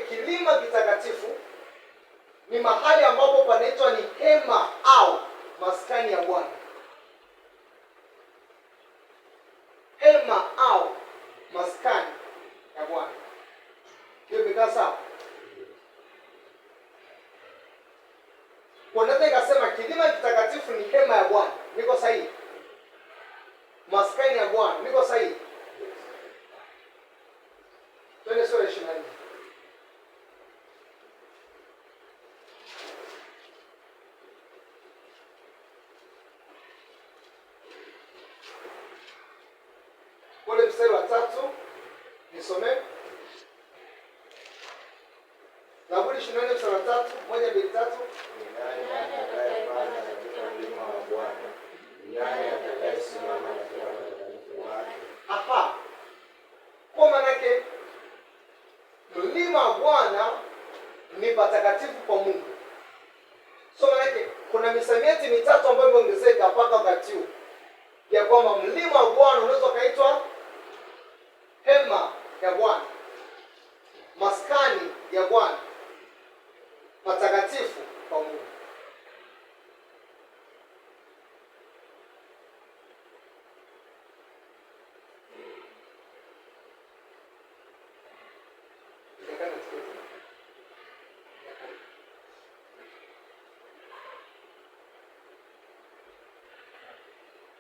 kilima kitakatifu ni mahali ambapo panaitwa ni hema au maskani ya Bwana. Hema au maskani ya Bwana. Hiyo imekaa sawa? Kwa nini nikasema kilima kitakatifu ni hema ya Bwana? Niko sahihi? Maskani ya Bwana, niko sahihi? Twende sura 24. Ule mstari wa 3 nisome. Zaburi 24 mstari wa 3, 1, 2, 3. Nani atakayepanda katika mlima wa Bwana? Nani atakayesimama katika utakatifu wake? Aha. Kwa maana yake mlima wa Bwana ni patakatifu kwa Mungu. So maana yake kuna misamiati mitatu ambayo imeongezeka mpaka wakati huu, ya kwamba mlima wa Bwana unaweza kaitwa hema ya Bwana, maskani ya Bwana, patakatifu kwa Mungu.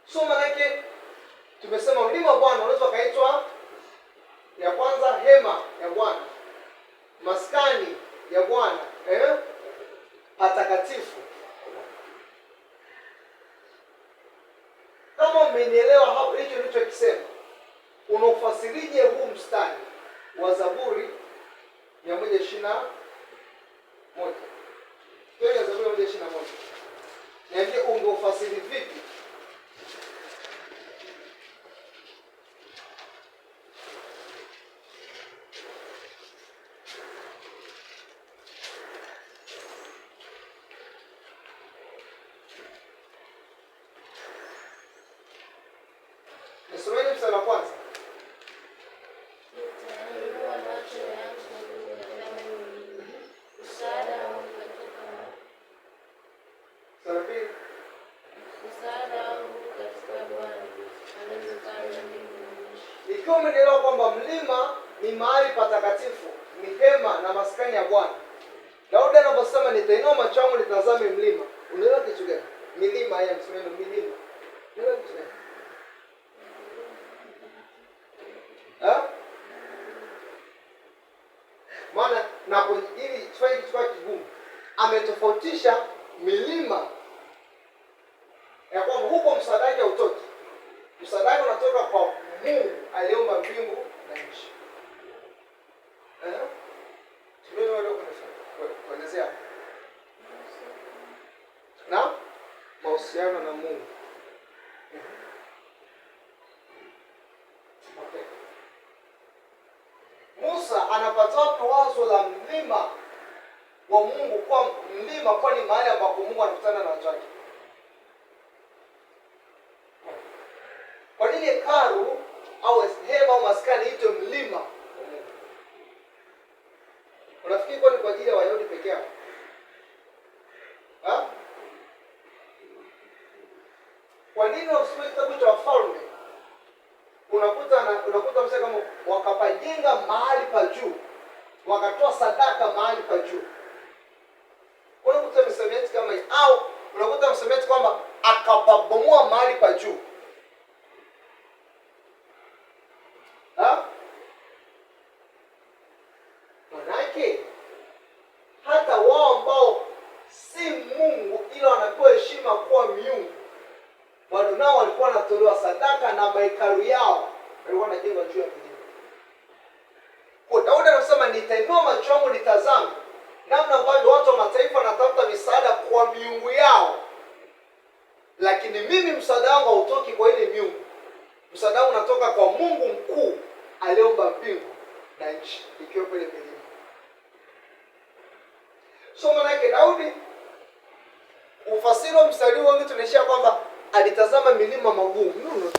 So manake tumesema mlima wa Bwana unaweza kaitwa, ya kwanza, hema ya Bwana, maskani ya Bwana, patakatifu. Kama umenielewa hapo hicho nilichokisema, unaufasirije huu mstari wa Zaburi 121? Twende Zaburi 121. Niambie ungeufasiri vipi? Nisomeni mstari wa kwanza. Ikiwa umenielewa kwamba mlima ni mahali patakatifu, ni hema na maskani ya Bwana, Daudi anaposema nitainua macho yangu nitazame mlima, unaelewa kitu gani? Milima haya msemeno milima. Unaelewa kitu gani? Maana na ili tufanye kitu kwa kigumu, ametofautisha milima ya kwamba huko msaada wake hautoki. Msaada wake unatoka kwa Mungu aliyeumba mbingu na nchi. Tumeona leo kuelezea na mahusiano na Mungu. Okay. Musa anapata wazo la mlima wa Mungu kwa mlima, kwa ni mahali ambapo Mungu anakutana na watu wake. Kwa nini hekalu au hema au maskani ito mlima? Unafikiri kwa ni kwa ajili ya Wayahudi pekee yao? Kwa nini usome kitabu cha Wafalme unakuta msema kama wakapajenga mahali pa juu, wakatoa sadaka mahali pa juu? Unakuta msamiati kama hii, au unakuta msamiati kwamba akapabomoa mahali pa juu. Manake hata wao ambao si Mungu ila wanapewa heshima kuwa miungu, bado nao walikuwa wanatolewa sadaka na mahekalu yao walikuwa wanajengwa juu ya milima. Kwa Daudi anasema nitainua macho yangu nitazame namna ambavyo watu wa mataifa wanatafuta misaada kwa miungu yao, lakini mimi msaada wangu hautoki kwa ile miungu. Msaada wangu unatoka kwa Mungu mkuu aliyeumba mbingu na nchi, ikiwa pale milima. So maana yake Daudi, ufasiri wa mstari wangu tunaishia kwamba alitazama milima magumu.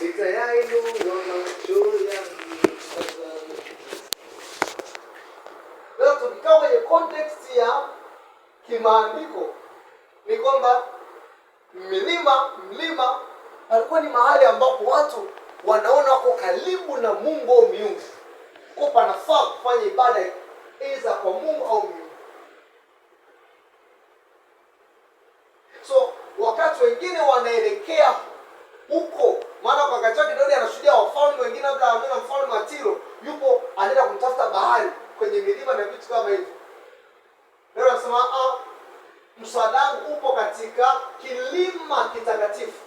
Nitayainua macho yangu nitazame ikawa kwenye context ya kimaandiko ni kwamba mlima alikuwa ni mahali ambapo watu wanaona wako karibu na Mungu au miungu, kwa panafaa kufanya ibada aidha kwa Mungu au miungu. So wakati wengine wanaelekea huko, maana kwa wakati wake Daudi anashuhudia wafalme wengine, labda anaona mfalme wa Tiro yupo anaenda kumtafuta bahari kwenye milima na vitu kama hivyo. Leo anasema msaada wangu upo katika kilima kitakatifu.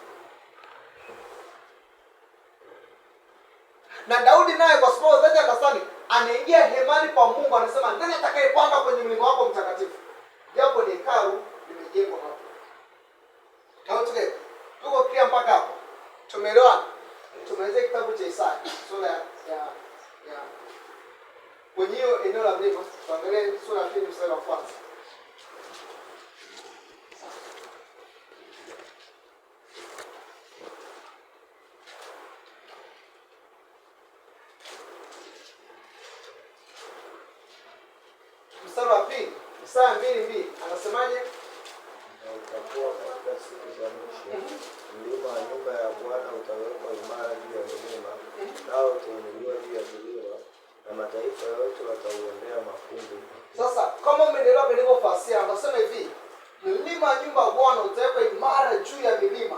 Na Daudi naye kwa sababu zake akasani anaingia hemani pa Mungu, anasema nani atakayepanda kwenye mlima wako mtakatifu? Japo ni hekalu limejengwa hapo. Tuko clear mpaka hapo? Tumeelewana? Tumalize kitabu cha Isaya sura ya kwenye hiyo eneo la mlima, tuangalie sura ya 2 mstari wa kwanza. Mstari wa 2, Isaya 2:2 anasemaje? Utakuwa katika siku za mwisho, mlima wa nyumba ya Bwana utawekwa imara juu ya milima, nao utainuliwa juu ya vilima, na mataifa yote watauendea makundi. Sasa kama umeelewa nilivyofasia, anasema hivi, mlima wa nyumba ya Bwana utawekwa imara juu ya milima,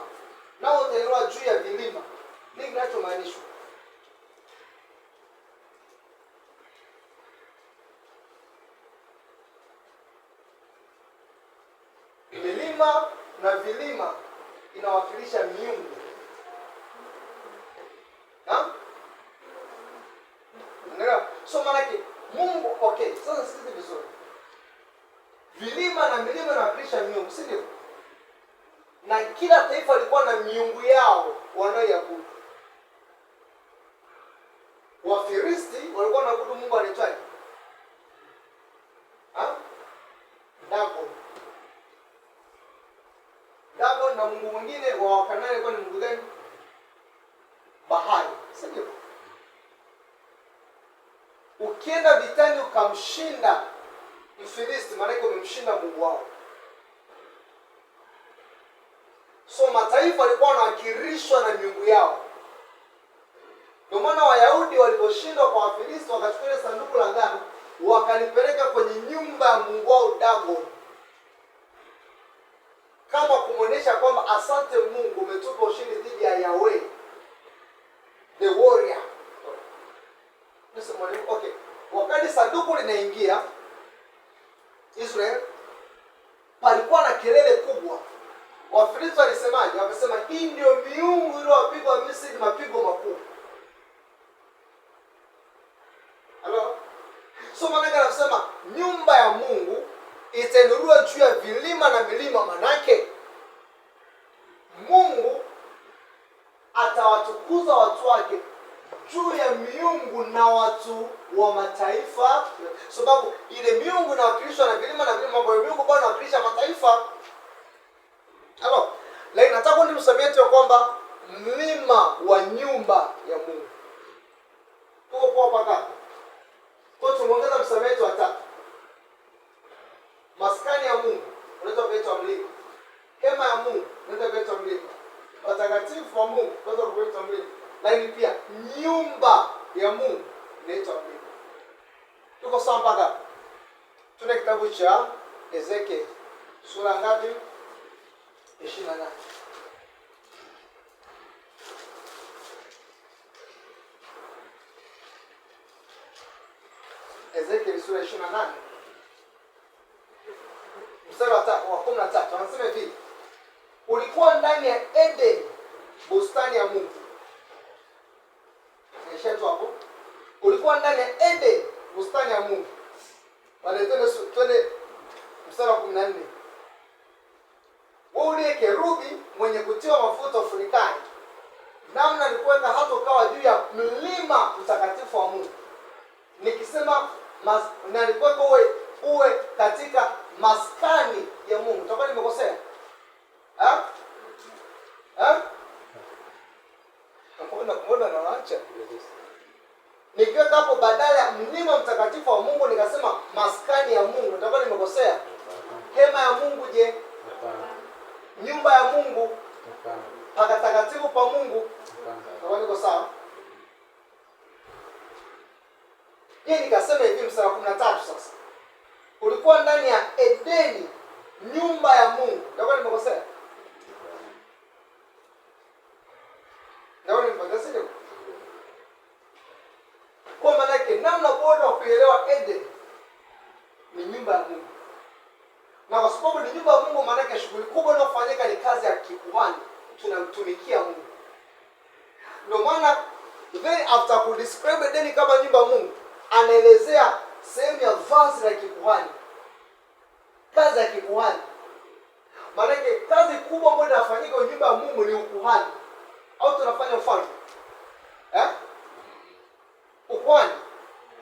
nao utainuliwa juu ya vilima. Nini kinachomaanishwa? Milima na vilima inawakilisha miungu. So manake Mungu, okay, sasa sikize vizuri. Vilima na milima inawakilisha miungu, si ndio? Na kila taifa lilikuwa na miungu yao wanaoiabudu. Wafilisti walikuwa wanaabudu Mungu anaitwaje? Dagon, na Mungu mwingine wa Wakanaani alikuwa ni Mungu gani? Bahari, si ndio? Ukienda vitani ukamshinda Mfilisti, maana yake umemshinda Mungu wao. So mataifa walikuwa wanawakilishwa na miungu yao. Ndio maana Wayahudi waliposhindwa kwa Wafilisti wakachukua ile sanduku la agano wakalipeleka kwenye nyumba ya Mungu wao Dagon, kama kumuonesha kwamba asante Mungu umetupa ushindi dhidi ya Yahweh the warrior. Okay. Wakati sanduku linaingia Israel, palikuwa na kelele kubwa. Wafilisti walisemaje? Wakasema hii ndio miungu iliyowapiga Misri mapigo makubwa. Hello? So maana anasema nyumba ya Mungu itainuliwa juu ya vilima na milima, manake Mungu atawatukuza watu wake juu ya miungu na watu wa mataifa, sababu ile miungu inawakilishwa na vilima na vilima, kwa miungu bado inawakilisha mataifa. Hello? Lakini nataka nimsomee tu kwamba mlima wa nyumba ya Mungu. Tuko poa paka. Kwa tumeongeza msamiati wa tatu. Maskani ya Mungu unaweza kuitwa mlima. Hema ya Mungu unaweza kuitwa mlima. Watakatifu wa Mungu unaweza kuitwa mlima. Lakini pia nyumba ya Mungu inaitwa mlima. Tuko sawa mpaka? Tuna kitabu cha Ezekiel sura ngapi? 28. Ezekiel sura 28. Mstari wa 13 anasema hivi: ulikuwa ndani ya Eden, bustani ya Mungu. Nishato hapo. Ulikuwa ndani ya Eden, bustani ya Mungu. Twende mstari wa 14. Wewe uliye kerubi mwenye kutiwa mafuta ufunikani, namna nilikuweka hata ukawa juu ya mlima mtakatifu wa Mungu. Nikisema nalikuweka uwe katika maskani ya Mungu. Utakuwa nimekosea? Mbona naacha? Nikiweka hapo badala ya mlima mtakatifu wa Mungu nikasema maskani Anasema hivi mstari wa 13 sasa. Ulikuwa ndani ya Edeni, nyumba ya Mungu. Ndio nimekosea? Ndio nimekosea? Kwa maana yake namna bora wa kuelewa Eden ni nyumba ya Mungu. Na kwa sababu ni nyumba ya Mungu, maana yake shughuli kubwa inayofanyika ni kazi ya kikuhani. Tunamtumikia Mungu. Ndio maana then after ku describe Eden kama nyumba ya Mungu, anaelezea sehemu ya vazi la kikuhani. Kazi ya kikuhani. Maana yake kazi kubwa ambayo inafanyika kwenye nyumba ya Mungu ni ukuhani. Au tunafanya ufalme. Ukuhani.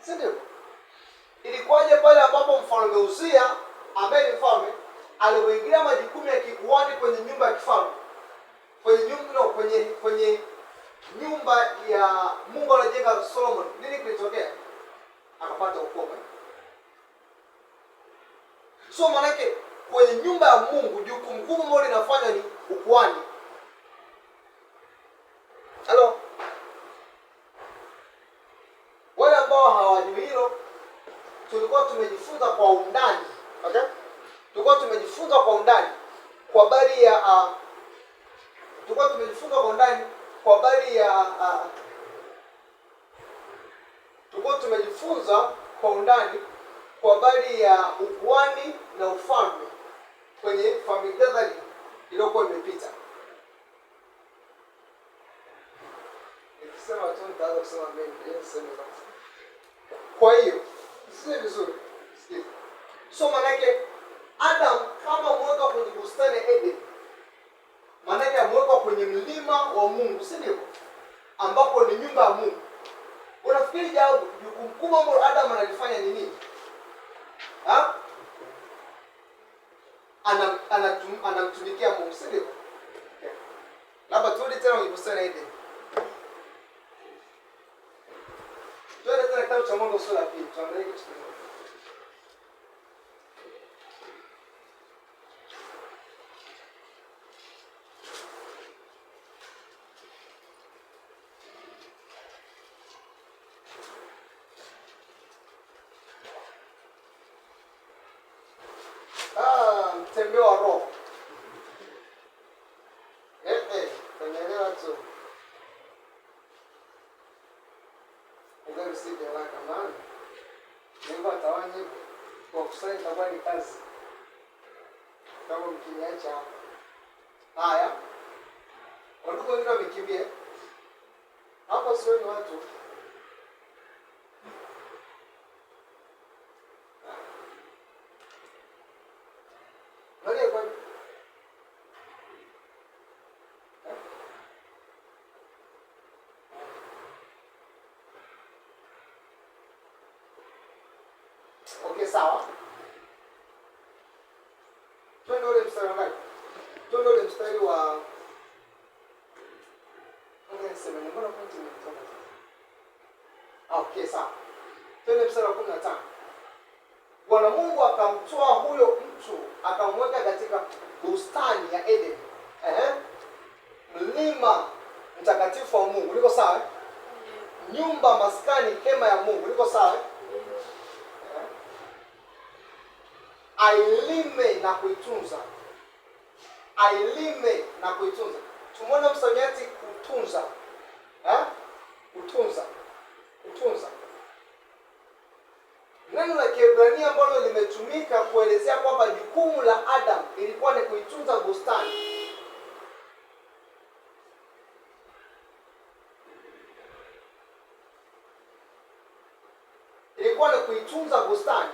Si ndio? Ilikuwaje pale ambapo mfalme Uzia ambaye ni mfalme alipoingilia majukumu ya kikuhani kwenye nyumba ya kifalme? Kwenye nyumba ya Mungu aliyojenga Solomon, nini kilitokea? Akapata ukome. So manake kwenye nyumba ya Mungu jukumu kubwa ambalo linafanya ni ukuhani. Hello. Wale ambao hawajui hilo, tulikuwa tumejifunza kwa undani, okay? Tulikuwa tumejifunza kwa undani kwa habari ya ukuhani na ufalme kwenye family gathering iliyokuwa imepita. Nikisema tu nitaanza kusema mengi, niseme sasa. Kwa hiyo, sisi vizuri. So manake Adam kama mweka kwenye bustani ya Eden, manake amewekwa kwenye mlima wa Mungu, si ndio? Ambapo ni nyumba ya Mungu. Unafikiri jukumu kubwa ambalo Adam analifanya ni nini? Anamtumikia Mungu, si ndio? Labda turudi tena kwenye bustani ya Eden. Tuende tena kitabu cha Mwanzo sura ya 2, tuangalie kitu kimoja. Mtembeo wa roho. Tunaelewa tu. Ndio msije la kama. Mungu atawanye kwa kusanya itakuwa ni kazi. Kama mkiniacha hapa. Haya. Watu wengine wamekimbia. Hapa sio ni watu. Okay, sawa. Twende ule mstari ngapi? Twende ule mstari wa sema mbona pointi imetoka? Okay, sawa. Twende mstari wa 15. Bwana Mungu akamtoa huyo mtu akamweka katika bustani ya Eden. Mlima mtakatifu wa Mungu. Liko sawa? Nyumba maskani hema ya Mungu. Liko sawa? Ailime na kuitunza. Ailime na kuitunza. Tumeona msamiati kutunza. Kutunza. Kutunza. Neno la Kiebrania ambalo limetumika kuelezea kwamba jukumu la Adam ilikuwa ni kuitunza bustani. Ilikuwa ni kuitunza bustani.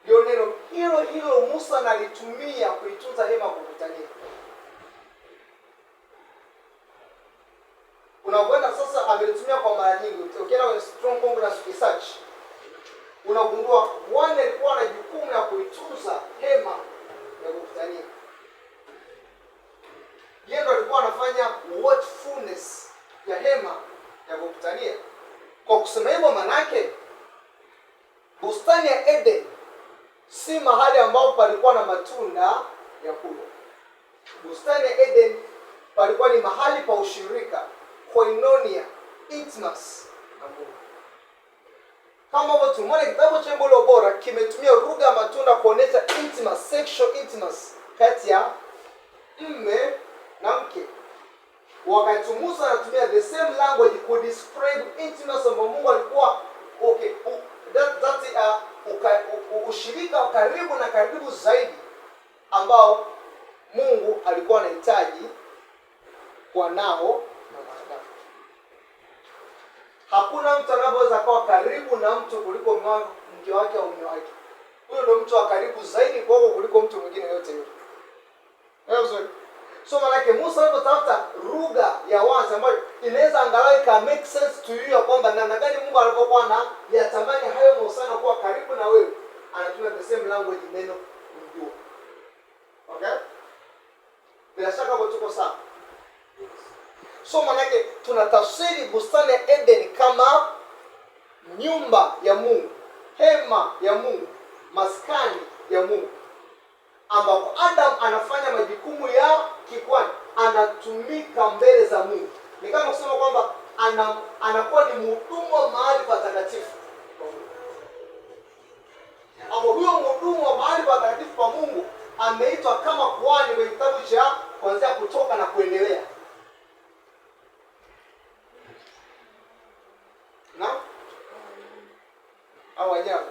Ndio neno hilo Musa analitumia kuitunza hema kukutania. Unakwenda sasa amelitumia kwa mara nyingi. Ukienda kwenye Strong Concordance Research unagundua wale alikuwa na jukumu la kuitunza hema ya kukutania. Yeye ndo alikuwa anafanya watchfulness ya hema ya kukutania. Kwa kusema hivyo manake bustani ya Eden si mahali ambapo palikuwa na matunda ya kula. Bustani ya Eden palikuwa ni mahali pa ushirika, koinonia, intimacy na Mungu. Kama ambavyo tumeona kitabu cha Wimbo Ulio Bora kimetumia lugha ya matunda kuonesha intimacy, sexual intimacy kati ya mme na mke. Wakati Musa anatumia the same language ku describe intimacy ambayo Mungu alikuwa ushirika wa karibu na karibu zaidi ambao Mungu alikuwa anahitaji kuwa nao na wanadamu. Hakuna mtu anayeweza kuwa karibu na mtu kuliko mke wake au mume wake. Huyo ndio mtu wa karibu zaidi kwako kuliko mtu mwingine yote yule. So manake Musa alipotafuta lugha ya wazi ambayo inaweza angalau ika make sense to you ya kwamba namna gani Mungu alipokuwa na yatamani hayo mahusiano kuwa karibu na wewe, anatumia the same language, neno mjua. Okay? Bila shaka hapo tuko sawa. So manake tunatafsiri bustani ya Eden kama nyumba ya Mungu, hema ya Mungu, maskani ya Mungu, ambapo Adam anafanya majukumu ya kikwani, anatumika mbele za Mungu. Ni kama kusema kwamba anakuwa ni mhudumu wa mahali patakatifu. Hapo huyo mhudumu wa mahali patakatifu kwa Mungu ameitwa kama kuhani kwenye kitabu cha kuanzia Kutoka na kuendelea. Na au wanyama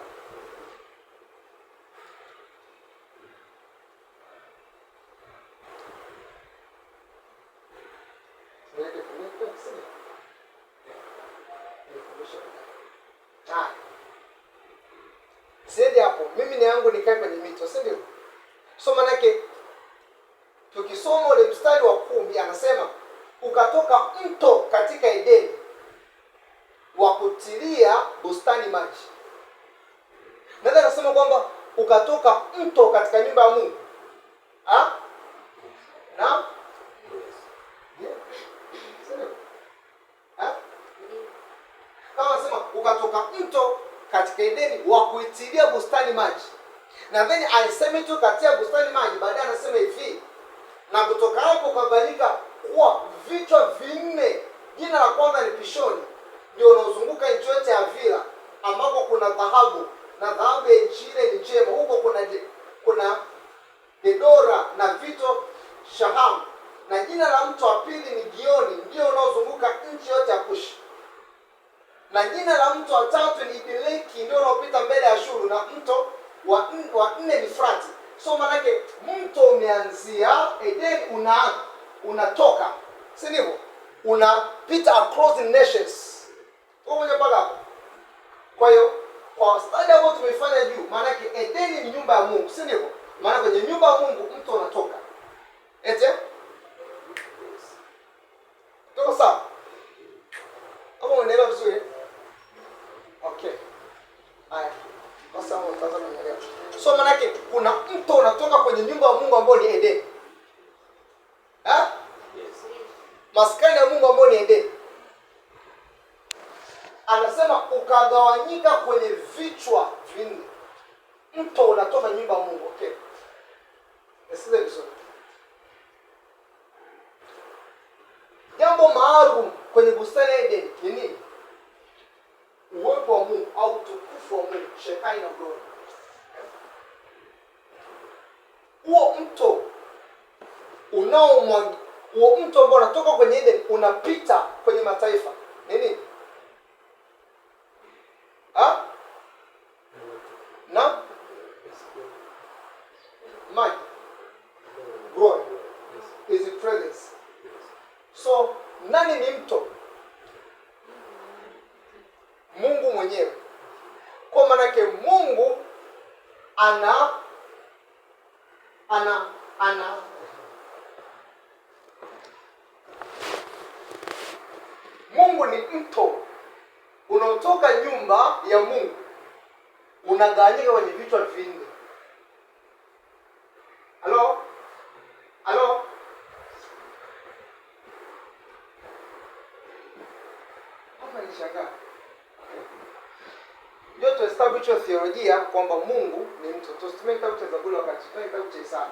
Sidi hapo, mimi ni yangu nikae kwenye mito, si ndio? So manake tukisoma ule mstari wa 10 anasema ukatoka mto katika Edeni wa kutilia bustani maji. Naweza kusema kwamba ukatoka mto katika nyumba ya Mungu. Na? Kama nasema ukatoka mto katika Edeni wa kuitilia bustani maji. Na then alisema tu katia bustani maji, baadaye anasema hivi, na kutoka hapo kugawanyika kuwa vichwa vinne. Jina la kwanza ni Pishoni, ndio unaozunguka nchi yote ya Havila, ambapo kuna dhahabu, na dhahabu ya nchi ile ni njema. Huko kuna Gedora na vito Shahamu. Na jina la mto wa pili ni Gioni, ndio unaozunguka nchi yote ya Kushi. Na jina la mto wa tatu ni Ibileki, ndio unaopita mbele ya Ashuru, na mto wa nne ni Frati. So manake mto umeanzia Eden unatoka, si ndivyo? Unapita across the nations. Umeona mpaka hapo? Kwa hiyo kwa study ambayo tumeifanya juu, manake Eden ni nyumba ya Mungu, si ndivyo? Maana kwenye nyumba ya Mungu mto unatoka. Ete? Tuko sawa? Hapo unaelewa vizuri? Okay. Haya. Sasa mtazamo unaelewa. So manake kuna mto unatoka kwenye nyumba ya Mungu ambao ni Eden. Maskani ya Mungu ambao ni Eden. Anasema ukagawanyika kwenye vichwa vinne. Mto unatoka nyumba ya Mungu. Okay. Nisikize vizuri. Jambo maalum kwenye bustani ya Eden ni nini? Uwepo wa Mungu au utukufu wa Mungu, Shekinah glory. Huo mto ambao unatoka kwenye Eden unapita kwenye mataifa. Ni nini? Na maji. Glory is the presence. So nani ni mto? Mungu mwenyewe. Kwa maana Mungu Mungu ni mto unaotoka nyumba ya Mungu, unagawanyika kwenye vichwa vinne. Halo? Hapa nishangaa. Ndio tuestablish theolojia kwamba Mungu ni mto. Tusitumie kitabu cha Zaburi wakati tutumie kitabu cha Isaya.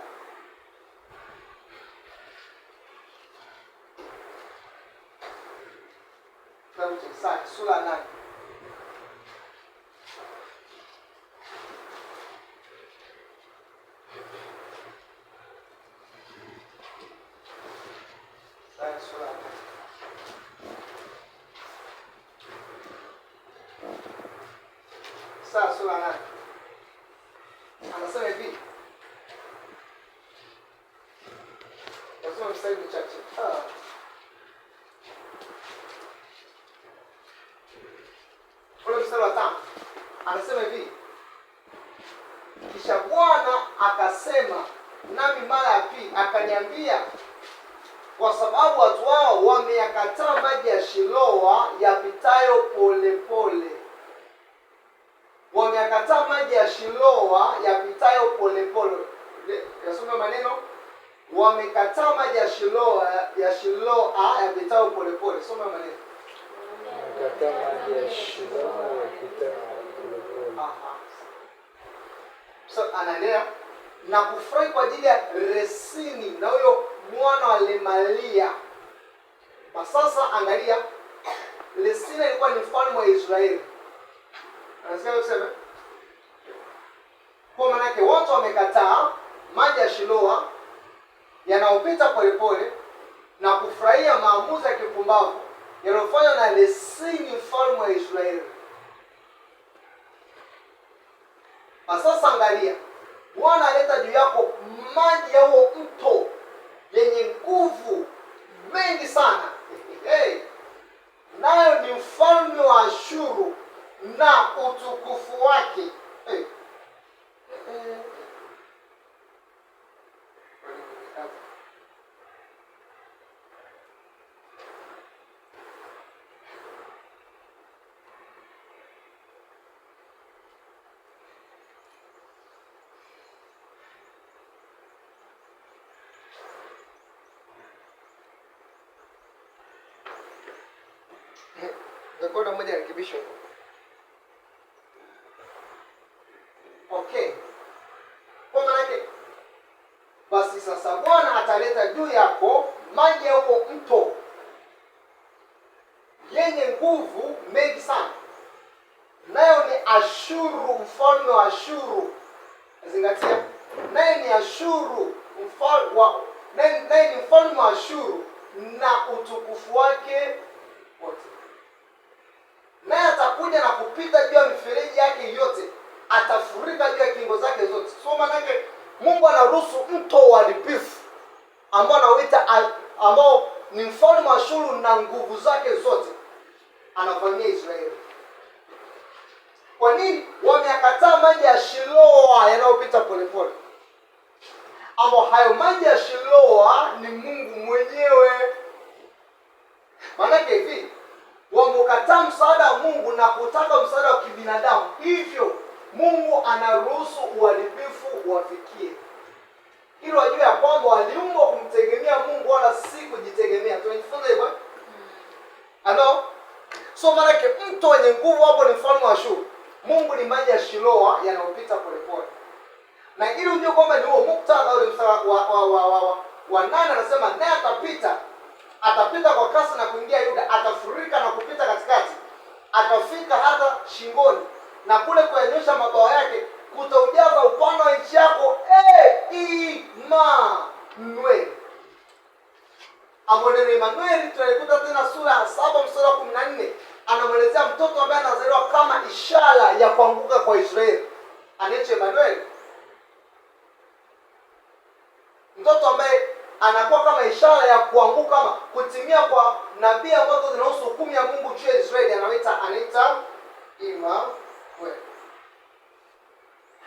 Kitabu cha Isaya sura 8. sura ya 8. Isaya sura ya 8. Anasema hivi. Nasoma mstari mchache. Ule mstari wa 5. Anasema hivi. Kisha Bwana akasema nami mara ya pili akaniambia, kwa sababu watu wao wameyakataa maji ya Shiloa yapitayo polepole. Wameyakataa maji ya Shiloa yapitayo polepole. Yasome maneno. Wamekataa maji ya Shiloa yapitayo polepole. Soma maneno. Wamekataa maji ya Shiloa yapitayo polepole. Aha. So anaendelea na kufurahi kwa ajili ya Resini na huyo mwana wa Lemalia. Kwa sasa angalia, Resini alikuwa ni mfalme wa Israeli. Anasikia kusema? Kwa maana yake watu wamekataa maji ya Shiloa yanayopita polepole na kufurahia maamuzi ya kipumbavu yanayofanywa na Resini mfalme wa Israeli. Sasa angalia, Bwana aleta juu yako maji ya huo mto yenye nguvu mengi sana. Nayo ni mfalme wa Ashuru na utukufu wake. Rekoda moja rekebisho. Okay. Kwa maana yake basi sasa Bwana ataleta juu yako maji ya huo mto yenye nguvu mengi sana. Nayo ni Ashuru, mfalme wa Ashuru. Zingatia. Naye ni Ashuru, naye ni mfalme wa Ashuru na utukufu wake wote. Naye atakuja na kupita juu ya mifereji yake yote, atafurika juu ya kingo zake zote. So manake Mungu anaruhusu mto uharibifu ambao ni mfalme wa Ashuru na nguvu zake zote anavamia Israeli. Kwa nini? Wameyakataa maji ya Shiloa yanayopita polepole, ambao hayo maji ya Shiloa ni Mungu mwenyewe. Maanake hivi, wamekataa msaada wa Mungu na kutaka msaada wa kibinadamu, hivyo Mungu anaruhusu uharibifu uwafikie. Hilo wajue ya kwamba waliumbwa kumtegemea Mungu wala si kujitegemea. Tunajifunza hivyo? Ano? So maanake mto wenye nguvu hapo ni mfalme wa Ashuru. Mungu ni maji ya Shiloa yanayopita polepole. Na ili ujue kwamba ni huo muktadha ule mstari wa 8 anasema naye atapita kwa kasi na kuingia Yuda, atafurika na kupita katikati, atafika hata shingoni, na kule kuyanyosha mabawa yake kutaujaza upana wa nchi yako. Emmanuel. Neno Emmanuel tunalikuta tena sura ya 7 mstari wa 14. Anamwelezea mtoto ambaye anazaliwa kama ishara ya kuanguka kwa Israeli. Anaitwa Emmanuel. Mtoto ambaye anakuwa kama ishara ya kuanguka, kama kutimia kwa nabii ambazo zinahusu hukumu ya Mungu juu ya Israeli, anaita Emmanuel.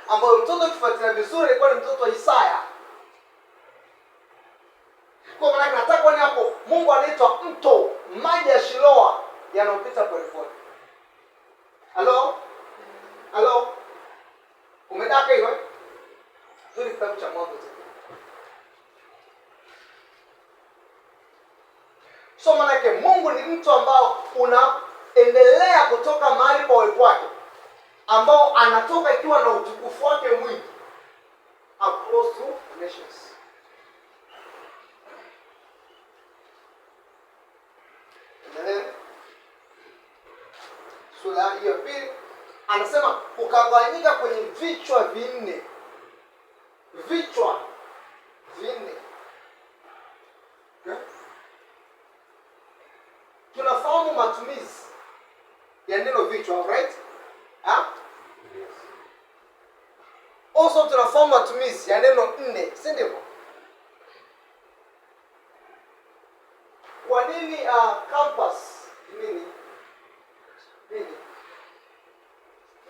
Ambayo mtoto kifuatilia vizuri alikuwa ni mtoto wa Isaya. Kwa maana nataka kuona hapo Mungu anaitwa mto, maji ya Shiloa yanayopita polepole. Halo? Umedaka hiyo? Tuli kitabu cha Mwanzo. So manake Mungu ni mtu ambao unaendelea kutoka mahali pa uwepo wake, ambao anatoka ikiwa na utukufu wake mwingi across the nations. Sura hiyo pili anasema ukagawanyika kwenye vichwa vinne. matumizi ya neno vichwa, right? Also tunafahamu matumizi ya neno nne, si ndivyo? Kwa nini compass nini?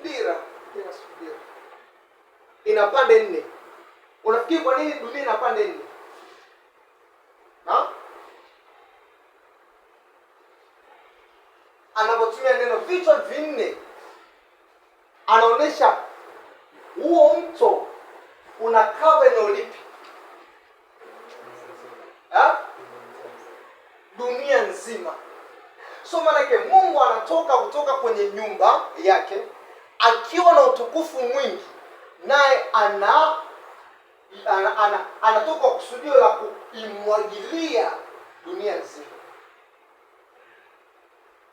Dira ina pande nne? Unafikiri kwa nini dunia ina pande nne? Anapotumia neno vichwa vinne, anaonyesha huo mto unakaa eneo lipi? Dunia nzima. So maanake Mungu anatoka kutoka kwenye nyumba yake akiwa na utukufu mwingi, naye anatoka kusudio la kuimwagilia dunia nzima.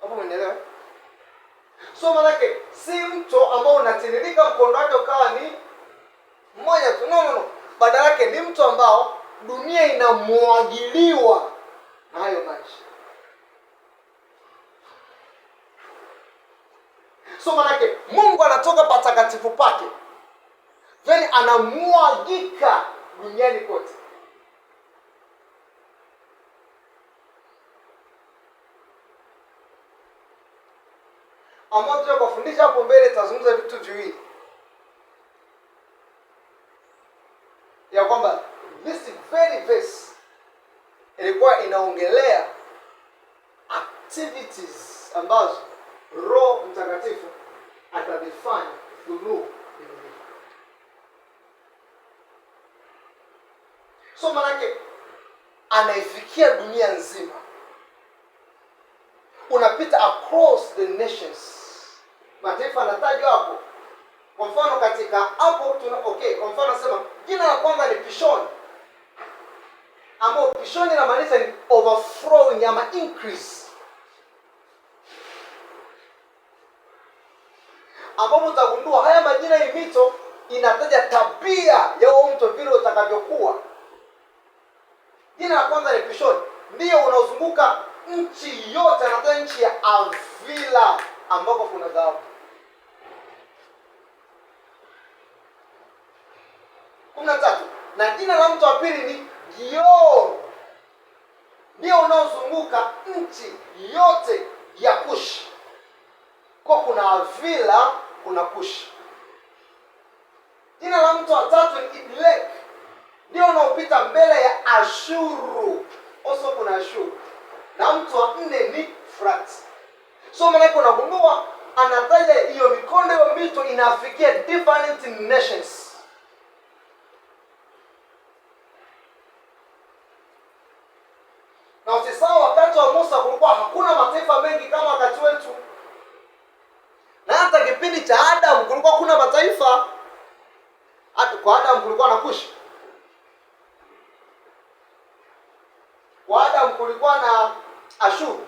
Hapo umeelewa? So maanake si mto ambao unatiririka mkondo wake ukawa ni mmoja tu. No. Badala yake ni mto ambao dunia inamwagiliwa na hayo maji. So maanake Mungu anatoka patakatifu pake, then anamwagika duniani kote. Ambapo tunakufundisha hapo mbele, tazungumza vitu viwili, ya kwamba this very verse ilikuwa inaongelea activities ambazo Roho Mtakatifu atazifanya through. So manake anaifikia dunia nzima, unapita across the nations. Mataifa anatajwa hapo. Kwa mfano katika hapo kwa mfano nasema jina la kwanza ni Pishoni, ambao Pishoni inamaanisha ni overflowing ama increase, ambapo utagundua haya majina ya mito inataja tabia ya huo mto vile utakavyokuwa. Jina la kwanza ni Pishoni, ndio unaozunguka nchi yote, anatoa nchi ya Avila ambako kuna dhahabu. 13. Na jina la mto wa pili ni Gihon, ndio unaozunguka nchi yote ya Kushi. Kwa kuna Avila, kuna Kushi. Jina la mto wa tatu ni Idlek, ndio unaopita mbele ya Ashuru. Also kuna Ashuru. Na mto wa nne ni Frati. So maana unagundua anataja hiyo mikondo ya mito inafikia different nations. Na usisahau wakati wa Musa kulikuwa hakuna mataifa mengi kama wakati wetu. Na hata kipindi cha Adam kulikuwa kuna mataifa. Hata kwa Adam kulikuwa na Kushi. Kwa Adam kulikuwa na Ashuru.